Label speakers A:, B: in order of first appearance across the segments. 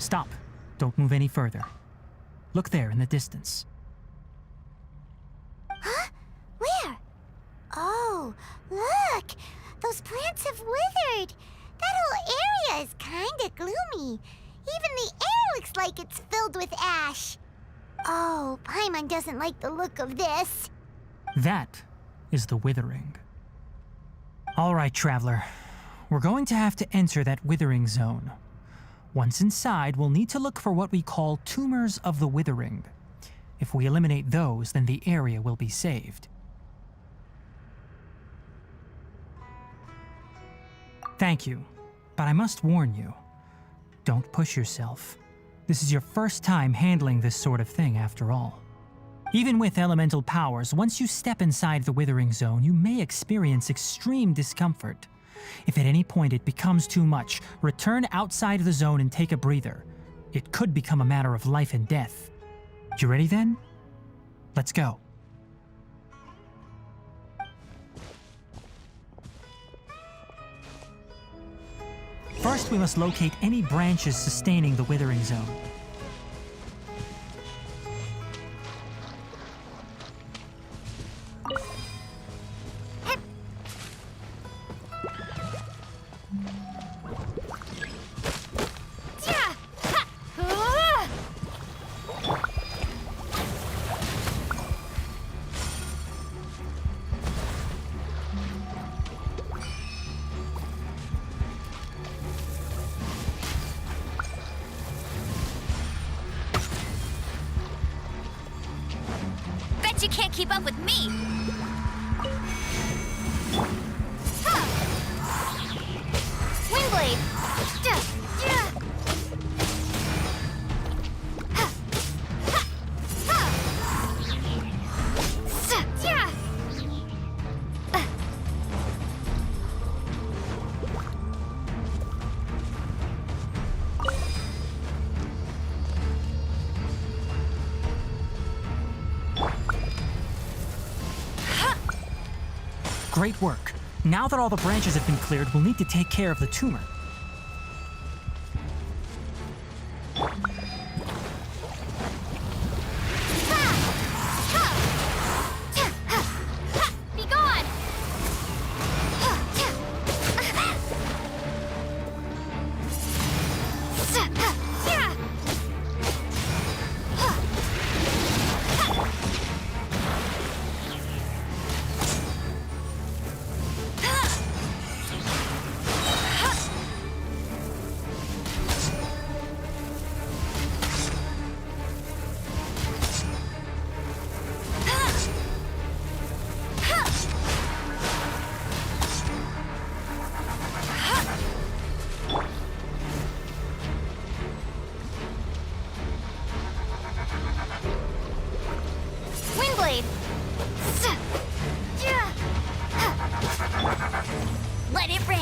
A: Stop. Don't move any further. Look there in the distance.
B: Huh? Where? Oh, look! Those plants have withered! That whole area is kinda gloomy. Even the air looks like it's filled with ash. Oh, Paimon doesn't like the look of this.
A: That is the withering. All right, traveler. We're going to have to enter that withering zone. Once inside, we'll need to look for what we call tumors of the withering. If we eliminate those, then the area will be saved. Thank you, but I must warn you. Don't push yourself. This is your first time handling this sort of thing after all. Even with elemental powers, once you step inside the withering zone, you may experience extreme discomfort. If at any point it becomes too much, return outside of the zone and take a breather. It could become a matter of life and death. You ready then? Let's go. First, we must locate any branches sustaining the withering zone.
C: You can't keep up with me! Windblade!
A: Great work. Now that all the branches have been cleared, we'll need to take care of the tumor.
C: Be gone! Windblade! Let it rain!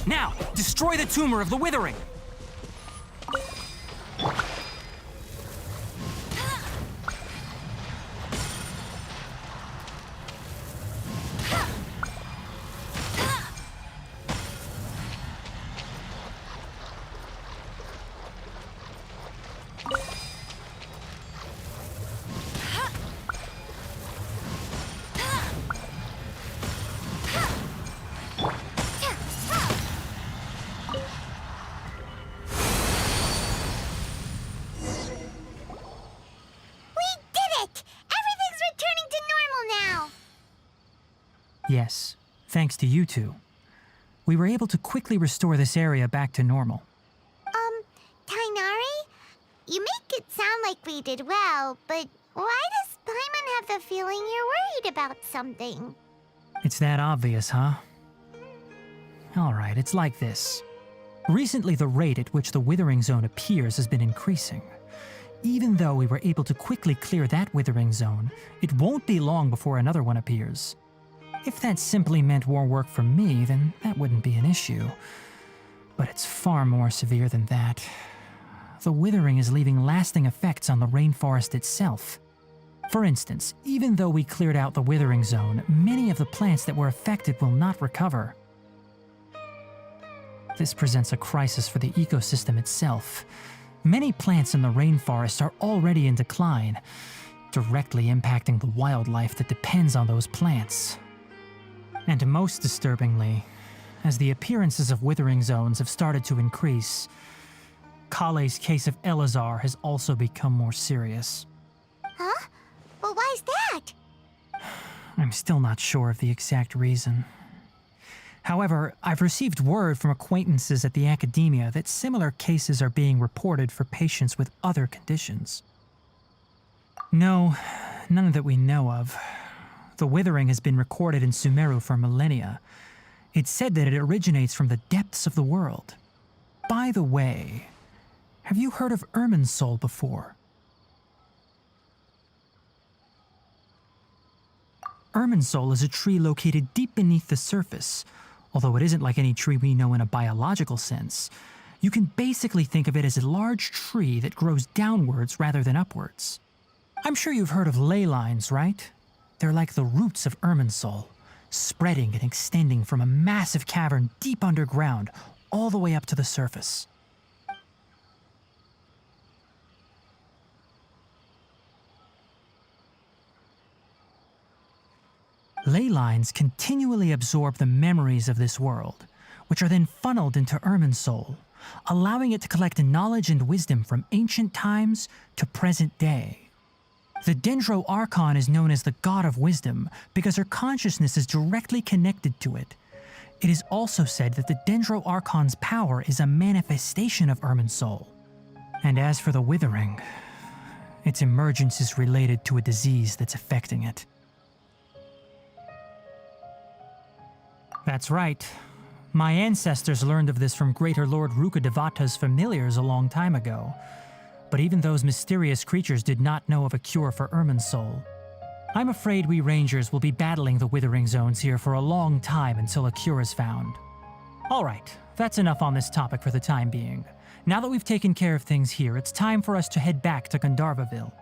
A: Now, destroy the tumor of the withering! Yes, thanks to you two. We were able to quickly restore this area back to normal.
B: Tainari? You make it sound like we did well, but why does Paimon have the feeling you're worried about something?
A: It's that obvious, huh? Alright, it's like this. Recently, the rate at which the Withering Zone appears has been increasing. Even though we were able to quickly clear that Withering Zone, it won't be long before another one appears. If that simply meant more work for me, then that wouldn't be an issue. But it's far more severe than that. The withering is leaving lasting effects on the rainforest itself. For instance, even though we cleared out the Withering Zone, many of the plants that were affected will not recover. This presents a crisis for the ecosystem itself. Many plants in the rainforest are already in decline, directly impacting the wildlife that depends on those plants. And most disturbingly, as the appearances of Withering Zones have started to increase, Kale's case of Elazar has also become more serious.
B: Huh? Well, why's that?
A: I'm still not sure of the exact reason. However, I've received word from acquaintances at the academia that similar cases are being reported for patients with other conditions. No, none that we know of. The withering has been recorded in Sumeru for millennia. It's said that it originates from the depths of the world. By the way, have you heard of Irminsul before? Irminsul is a tree located deep beneath the surface. Although it isn't like any tree we know in a biological sense, you can basically think of it as a large tree that grows downwards rather than upwards. I'm sure you've heard of ley lines, right? They're like the roots of Irminsul, spreading and extending from a massive cavern deep underground all the way up to the surface. Ley lines continually absorb the memories of this world, which are then funneled into Irminsul, allowing it to collect knowledge and wisdom from ancient times to present day. The Dendro Archon is known as the God of Wisdom because her consciousness is directly connected to it. It is also said that the Dendro Archon's power is a manifestation of Irminsul. And as for the Withering, its emergence is related to a disease that's affecting it. That's right. My ancestors learned of this from Greater Lord Rukadevata's familiars a long time ago. But even those mysterious creatures did not know of a cure for Irminsul. I'm afraid we rangers will be battling the Withering Zones here for a long time until a cure is found. Alright, that's enough on this topic for the time being. Now that we've taken care of things here, it's time for us to head back to Gandharvaville.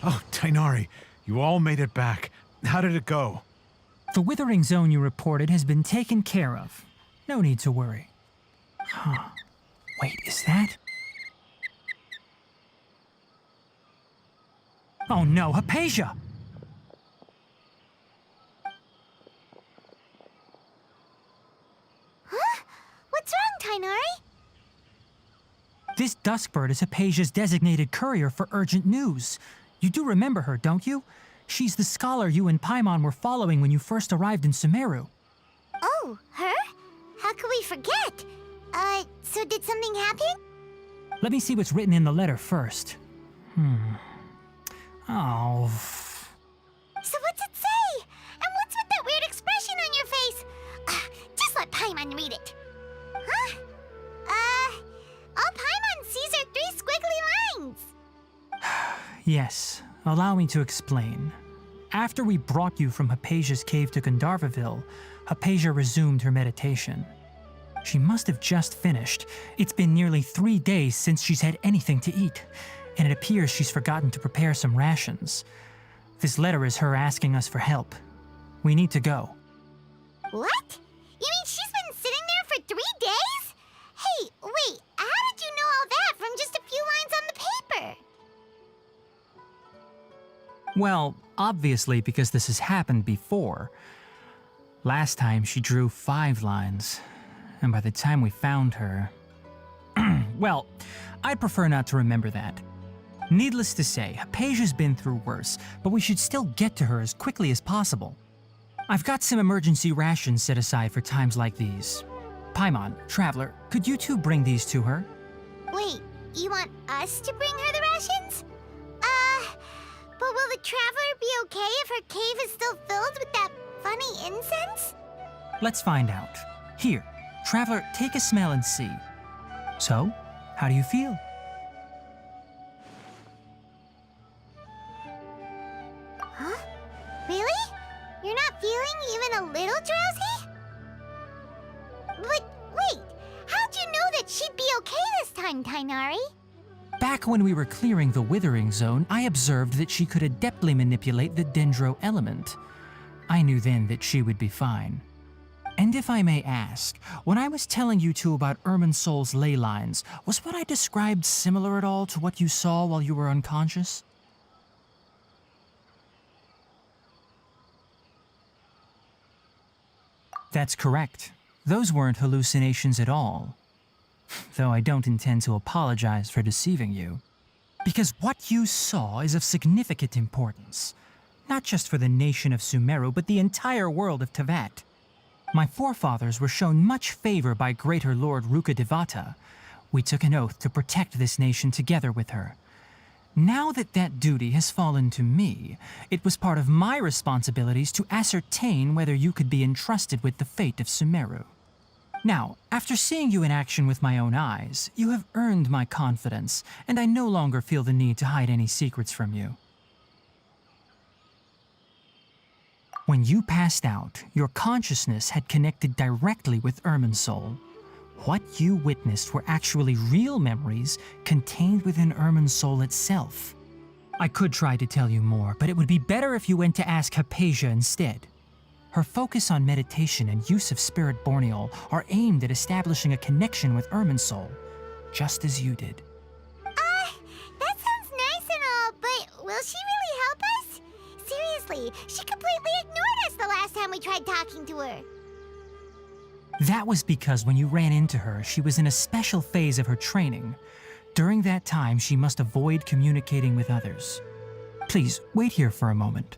D: Oh, Tainari, you all made it back. How did it go?
A: The Withering Zone you reported has been taken care of. No need to worry. Huh. Wait, is that? Oh no, Hypatia!
B: Huh? What's wrong, Tainari?
A: This Duskbird is Hypatia's designated courier for urgent news. You do remember her, don't you? She's the scholar you and Paimon were following when you first arrived in Sumeru.
B: Oh, her? How could we forget? So did something happen?
A: Let me see what's written in the letter first. Oh.
B: So what's it say? And what's with that weird expression on your face? Just let Paimon read it. Huh? All Paimon
A: Yes, allow me to explain. After we brought you from Hypatia's cave to Gandharvaville, Hypatia resumed her meditation. She must have just finished. It's been nearly 3 days since she's had anything to eat, and it appears she's forgotten to prepare some rations. This letter is her asking us for help. We need to go.
B: What? You mean she's been sitting there for 3 days? Hey, wait, how did you know all that from just a few lines on the paper?
A: Well, obviously because this has happened before. Last time she drew 5 lines, and by the time we found her... well, I'd prefer not to remember that. Needless to say, Hypatia's been through worse, but we should still get to her as quickly as possible. I've got some emergency rations set aside for times like these. Paimon, Traveler, could you two bring these to her?
B: Wait, you want us to bring her the rations? But will the Traveler be okay if her cave is still filled with that funny incense?
A: Let's find out. Here, Traveler, take a smell and see. So, how do you feel?
B: Huh? Really? You're not feeling even a little drowsy? But wait, how'd you know that she'd be okay this time, Tainari?
A: Back when we were clearing the Withering Zone, I observed that she could adeptly manipulate the Dendro element. I knew then that she would be fine. And if I may ask, when I was telling you two about Irminsol's ley lines, was what I described similar at all to what you saw while you were unconscious? That's correct. Those weren't hallucinations at all. Though I don't intend to apologize for deceiving you. Because what you saw is of significant importance. Not just for the nation of Sumeru, but the entire world of Tevat. My forefathers were shown much favor by Greater Lord Rukkhadevata. We took an oath to protect this nation together with her. Now that that duty has fallen to me, it was part of my responsibilities to ascertain whether you could be entrusted with the fate of Sumeru. Now, after seeing you in action with my own eyes, you have earned my confidence, and I no longer feel the need to hide any secrets from you. When you passed out, your consciousness had connected directly with Irminsul. What you witnessed were actually real memories contained within Irminsul itself. I could try to tell you more, but it would be better if you went to ask Hypatia instead. Her focus on meditation and use of Spirit Borneol are aimed at establishing a connection with Irminsul, just as you did.
B: That sounds nice and all, but will she really help us? Seriously, she completely ignored us the last time we tried talking to her.
A: That was because when you ran into her, she was in a special phase of her training. During that time, she must avoid communicating with others. Please, wait here for a moment.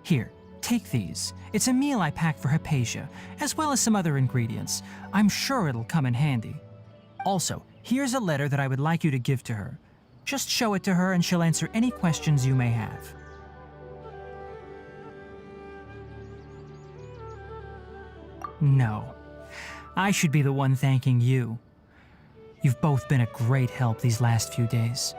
A: Here, take these. It's a meal I packed for Hypatia, as well as some other ingredients. I'm sure it'll come in handy. Also, here's a letter that I would like you to give to her. Just show it to her and she'll answer any questions you may have. No. I should be the one thanking you. You've both been a great help these last few days.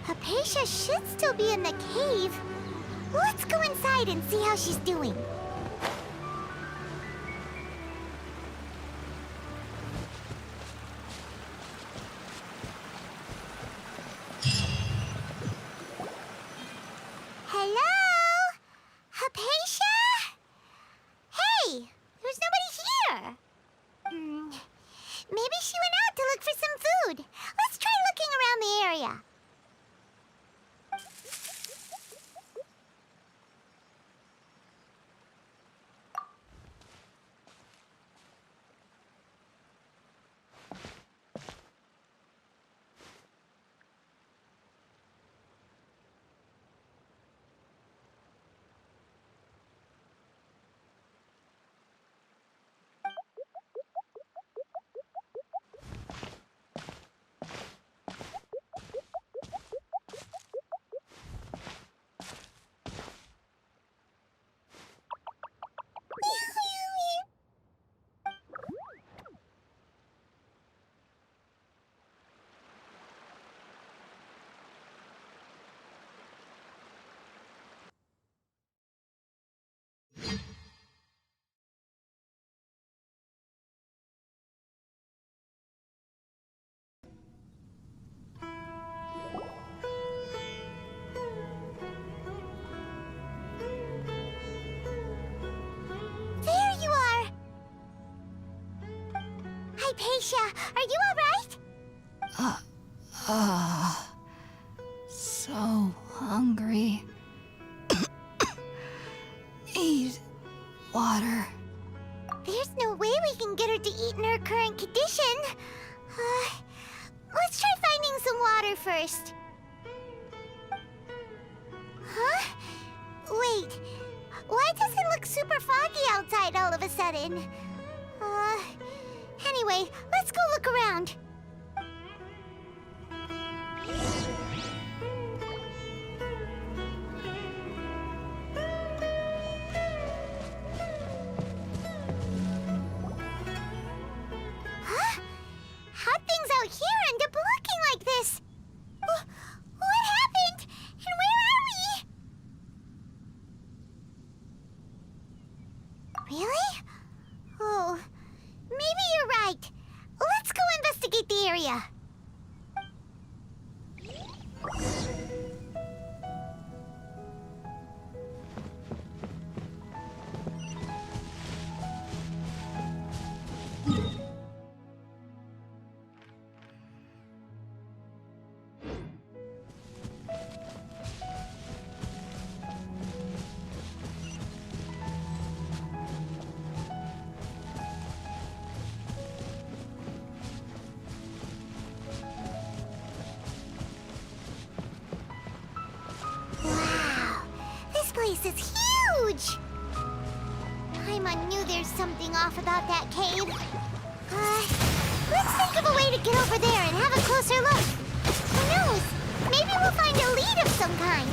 B: Hypatia should still be in the cave. Let's go inside and see how she's doing. Hello? Hypatia? Hey, there's nobody here. Maybe she went out to look for some food. Let's try looking around the area. Hypatia, are you alright?
E: So hungry. Need water.
B: There's no way we can get her to eat in her current condition. Let's try finding some water first. Huh? Wait, why does it look super foggy outside all of a sudden? Anyway, let's go look around. Huh? How'd things out here end up looking like this? What happened? And where are we? Really? Oh, maybe you're right. Let's go investigate the area. This place is huge! Paimon knew there's something off about that cave. Let's think of a way to get over there and have a closer look. Who knows? Maybe we'll find a lead of some kind.